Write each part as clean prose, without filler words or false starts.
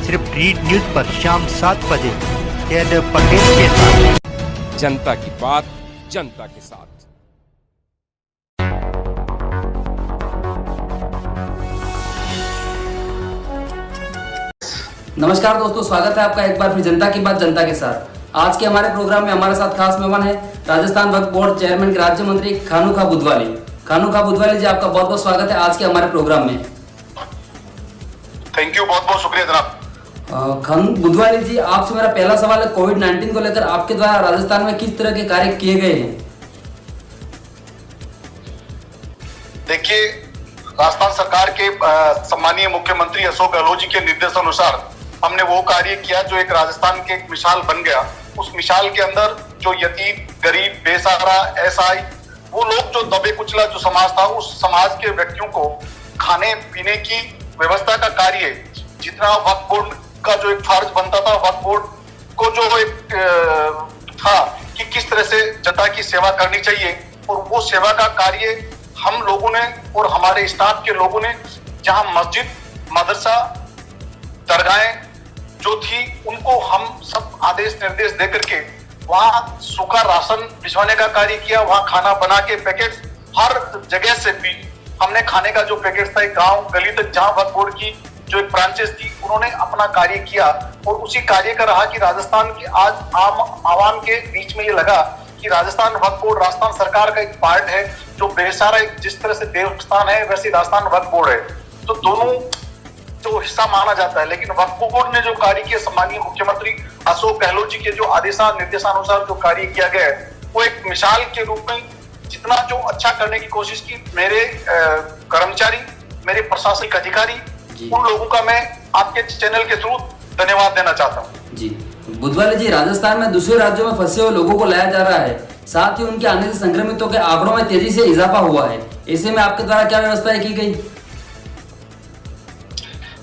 सिर्फ read news पर शाम 7 बजे जयदेव पटेल के साथ। जनता की बात जनता के साथ। नमस्कार दोस्तों, स्वागत है आपका एक बार फिर जनता की बात जनता के साथ। आज के हमारे प्रोग्राम में हमारे साथ खास मेहमान है राजस्थान वक्फ बोर्ड चेयरमैन के राज्य मंत्री खानुखा बुधवाली। खानुखा बुधवाली जी, आपका बहुत बहुत स्वागत है आज के हमारे प्रोग्राम में। थैंक यू, बहुत बहुत शुक्रिया जनाब। खान बुधवाली जी, आपसे मेरा पहला सवाल है कोविड-19 को लेकर आपके द्वारा राजस्थान में किस तरह के कार्य किए गए हैं? देखिए, राजस्थान सरकार के सम्मानीय मुख्यमंत्री अशोक गहलोत जी के निर्देशानुसार हमने वो कार्य किया जो एक राजस्थान के एक मिसाल बन गया। उस मिसाल के अंदर जो यतीम, गरीब, बेसहारा, असहाय, वो लोग जो दबे कुचला जो समाज था, उस समाज के व्यक्तियों को खाने पीने की व्यवस्था का कार्य जितना वक्फ बोर्ड का जो एक फर्ज बनता था, वक्फ बोर्ड को जो एक था कि किस तरह से जनता की सेवा करनी चाहिए, और वो सेवा का कार्य हम लोगों ने और हमारे स्टाफ के लोगों ने जहां मस्जिद, मदरसा, दरगाहें जो थी उनको हम सब आदेश निर्देश दे करके वहां सूखा राशन भिजवाने का कार्य किया। वहां खाना बना के पैकेट हर जगह से भी हमने खाने का जो पैकेट था गांव गली तक जहां वक्फ बोर्ड की जो एक ब्रांचेस थी उन्होंने अपना कार्य किया। और उसी कार्य का रहा कि राजस्थान के आज आम आवाम के बीच में ये लगा कि राजस्थान वक्फ बोर्ड राजस्थान सरकार का एक पार्ट है, जो बेसारा एक जिस तरह से देवस्थान है वैसे राजस्थान वक्फ बोर्ड है, तो दोनों जो हिस्सा माना जाता है। लेकिन वक्फ बोर्ड ने जो कार्य किया, सम्मानीय मुख्यमंत्री अशोक गहलोत जी के जो निर्देशानुसार जो कार्य किया गया है, वो एक मिसाल के रूप में जितना जो अच्छा करने की कोशिश की, मेरे कर्मचारी, मेरे प्रशासनिक अधिकारी, उन लोगों का मैं आपके चैनल के थ्रू धन्यवाद देना चाहता हूँ। जी बुधवाली जी, राजस्थान में दूसरे राज्यों में फंसे हुए लोगों को लाया जा रहा है, साथ ही उनके आने से संक्रमितों के आंकड़ों में तेजी से इजाफा हुआ है। ऐसे में आपके द्वारा क्या व्यवस्थाएं की गई?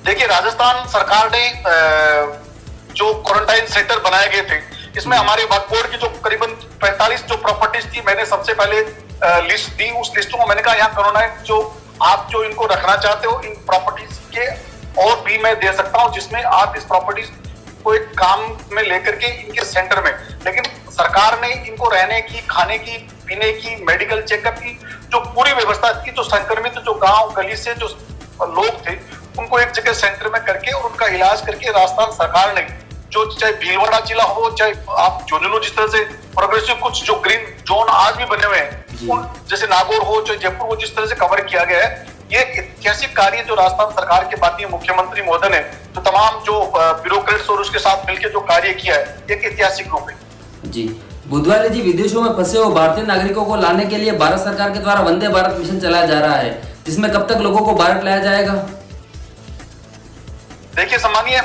देखिए, राजस्थान सरकार ने जो क्वारंटाइन सेंटर बनाए गए थे, इसमें हमारे वक्फ बोर्ड की जो करीबन 45 जो प्रॉपर्टीज थी, मैंने सबसे पहले लिस्ट दी। उस लिस्टों को मैंने कहा यहाँ क्वारंटाइन जो आप जो इनको रखना चाहते हो, इन प्रॉपर्टीज के और भी मैं दे सकता हूँ, जिसमें आप इस प्रॉपर्टीज को एक काम में लेकर के इनके सेंटर में। लेकिन सरकार ने इनको रहने की, खाने की, पीने की, मेडिकल चेकअप की जो पूरी व्यवस्था थी, जो संक्रमित जो गांव गली से जो लोग थे उनको एक जगह सेंटर में करके और उनका इलाज करके राजस्थान सरकार ने जो चाहे भीलवाड़ा जिला हो, चाहे आप झुंझुनू जिस तरह से प्रोग्रेसिव कुछ जो ग्रीन जोन आज भी बने हुए हैं, जैसे नागौर हो, चाहे जयपुर हो, जिस तरह से कवर किया गया है, ये ऐतिहासिक कार्य जो राजस्थान सरकार के माननीय मुख्यमंत्री महोदय ने तो तमाम जो ब्यूरोक्रेट्स और उसके साथ मिलकर जो कार्य किया है, एक ऐतिहासिक रूप है। जी बुधवाली जी, विदेशों में फंसे हुए भारतीय नागरिकों को लाने के लिए भारत सरकार के द्वारा वंदे भारत मिशन चलाया जा रहा है, जिसमें कब तक लोगों को भारत लाया जाएगा? देखिए, सम्मानीय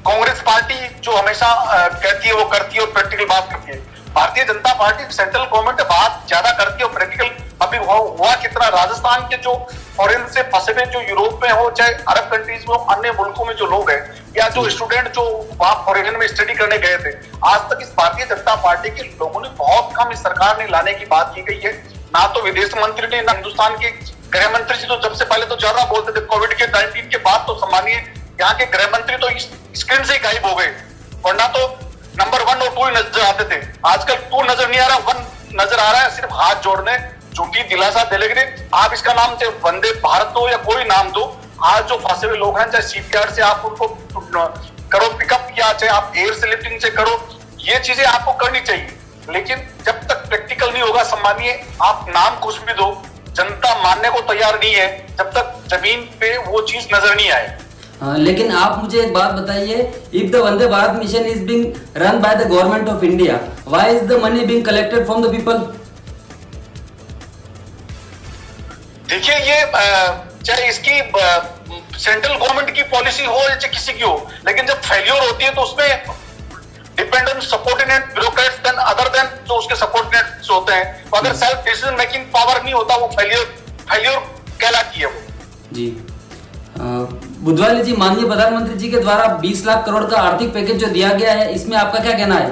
कांग्रेस पार्टी जो हमेशा कहती है वो करती है और प्रैक्टिकल बात करती है। Bharatiya Janata party central government बात ज्यादा करती है और प्रैक्टिकल अभी हुआ कितना। राजस्थान के जो फॉरेन से फंसे हुए जो यूरोप में हो, चाहे अरब कंट्रीज में हो, अन्य मुल्कों में जो लोग हैं, या जो स्टूडेंट जो वहां फॉरेन में स्टडी करने गए थे, आज तक इस भारतीय जनता पार्टी के लोगों ने बहुत कम इस सरकार ने लाने की बात की गई है। ना तो विदेश मंत्री ने, ना हिंदुस्तान के गृह मंत्री जी तो सबसे पहले तो ज्यादा बोलते थे। कोविड के 19 के बाद तो सम्मानीय यहाँ के गृह मंत्री तो स्क्रीन से ही गायब हो गए, वरना तो नंबर 1 और 2 ही नजर आते थे। आजकल 2 नजर नहीं आ रहा, 1 नजर आ रहा है, सिर्फ हाथ जोड़ने, झूठी दिलासा देने के लिए। आप इसका नाम चाहे वंदे भारत दो या कोई नाम दो, आज जो फंसे हुए लोग हैं, चाहे सीपीआर से आप उनको करो पिकअप, या चाहे आप एयर से लिफ्टिंग से करो, ये चीजें आपको करनी चाहिए। लेकिन जब तक प्रैक्टिकल नहीं होगा, सम्मानीय आप नाम कुछ भी दो, जनता मानने को तैयार नहीं है जब तक जमीन पे वो चीज नजर नहीं आए। लेकिन आप मुझे एक बात बताइए, if the Vande Bharat mission is being run by the government of India, why is the money being collected from the people? देखिए, ये चाहे इसकी सेंट्रल गवर्नमेंट की पॉलिसी हो या किसी की हो, लेकिन जब फेल्योर होती है तो उसमें depend on subordinate bureaucrats then other than जो उसके सबऑर्डिनेट्स होते हैं। तो अगर सेल्फ डिसीजन मेकिंग पावर नहीं होता, वो फेल्योर कहलाती है वो। जी बुधवाली जी, माननीय प्रधानमंत्री जी के द्वारा 20 लाख करोड़ का आर्थिक पैकेज जो दिया गया है, इसमें आपका क्या कहना है?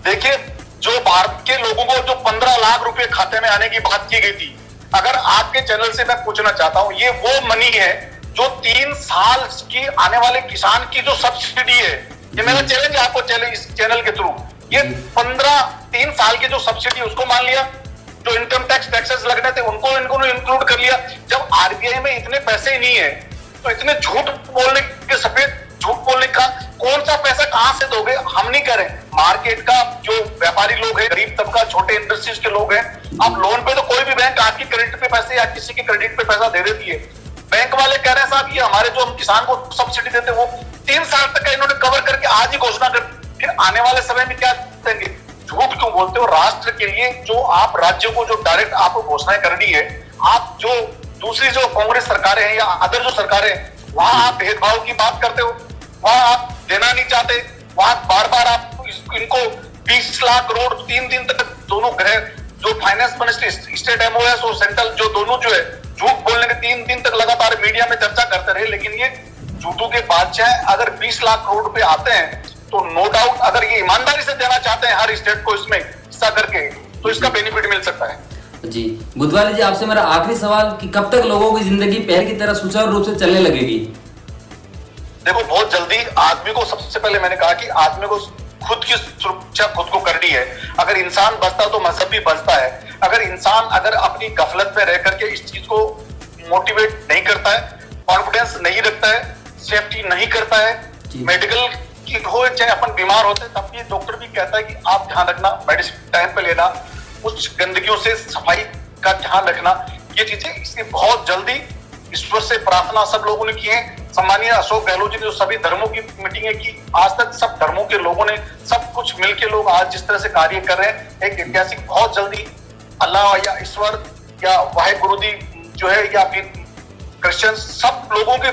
देखिए, जो भारत के लोगों को जो 15 लाख रुपए खाते में आने की बात की गई थी, अगर आपके चैनल से मैं पूछना चाहता हूं, ये वो मनी है जो 3 साल की आने वाले किसान की जो सब्सिडी है, ये मेरा चैलेंज है आपको इस चैनल के थ्रू, ये 3 साल की जो सब्सिडी उसको मान लिया, जो इनकम टैक्सेस लगने थे उनको इनको इंक्लूड कर लिया। जब आरबीआई में इतने पैसे ही नहीं है तो इतने झूठ बोलने के, सफेद झूठ बोलने का कौन सा पैसा कहां से दोगे? हम नहीं करें, मार्केट का जो व्यापारी लोग हैं, गरीब तबका, छोटे इंडस्ट्रीज के लोग हैं, अब लोन पे तो कोई भी बैंक आपकी क्रेडिट पे पैसे या किसी के क्रेडिट पे पैसा दे देती है। बैंक वाले कह रहे हैं साहब ये हमारे जो हम किसान को सब्सिडी देते हैं वो 3 साल तक का इन्होंने कवर करके आज ही घोषणा कर, फिर आने वाले समय में क्या देंगे? झूठ क्यों बोलते हो? राष्ट्र के लिए जो आप राज्यों को जो डायरेक्ट आपको घोषणाएं करनी है, आप जो दूसरी जो कांग्रेस सरकारें हैं या अदर जो सरकारें हैं, वहां आप भेदभाव की बात करते हो, वहां आप देना नहीं चाहते, वहां बार बार आप इनको 20 लाख करोड़ 3 दिन तक दोनों ग्रह जो फाइनेंस मिनिस्ट्री, स्टेट एमओएस और सेंट्रल जो दोनों जो है झूठ बोलने के 3 दिन तक लगातार मीडिया में चर्चा करते रहे, लेकिन ये झूठों के बादशाह अगर 20 लाख करोड़ रुपए आते हैं तो नो डाउट अगर ये ईमानदारी से देना चाहते हैं हर स्टेट को इसमें हिस्सा करके, तो इसका बेनिफिट मिल सकता है। जी बुधवाली जी, आपसे मेरा आखिरी सवाल कि कब तक लोगों की जिंदगी पहले की तरह सुचारू रूप से चलने लगेगी? देखो बहुत जल्दी आदमी को, सबसे पहले मैंने कहा कि आदमी को खुद की सुरक्षा खुद को करनी है। अगर इंसान बचता तो मजहब भी बचता है। अगर इंसान अगर अपनी गफलत में रह करके इस चीज को मोटिवेट नहीं करता है, कॉन्फिडेंस नहीं रखता है, सेफ्टी नहीं करता है, मेडिकल की हो चाहे अपन बीमार होते हैं तब भी डॉक्टर भी कहता है कि आप ध्यान रखना, मेडिसिन टाइम पे लेना, कुछ गंदगियों से सफाई का ध्यान रखना, ये चीजें इसलिए बहुत जल्दी ईश्वर से प्रार्थना सब लोगों ने की है। सम्मानीय अशोक गहलोत जी ने जो सभी धर्मों की मीटिंगें की, आज तक सब धर्मों के लोगों ने सब कुछ मिलके लोग आज जिस तरह से कार्य कर रहे हैं, एक ऐतिहासिक बहुत जल्दी अल्लाह या ईश्वर या वाहेगुरु जी जो है या फिर क्रिश्चियन सब लोगों के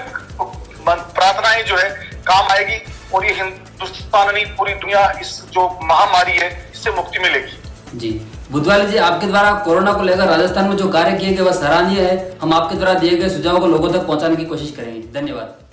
प्रार्थनाएं जो है काम आएगी और ये हिंदुस्तान नहीं पूरी दुनिया इस जो महामारी है इससे मुक्ति मिलेगी। जी बुधवाली जी, आपके द्वारा कोरोना को लेकर राजस्थान में जो कार्य किए गए वह सराहनीय है। हम आपके द्वारा दिए गए सुझावों को लोगों तक पहुंचाने की कोशिश करेंगे। धन्यवाद।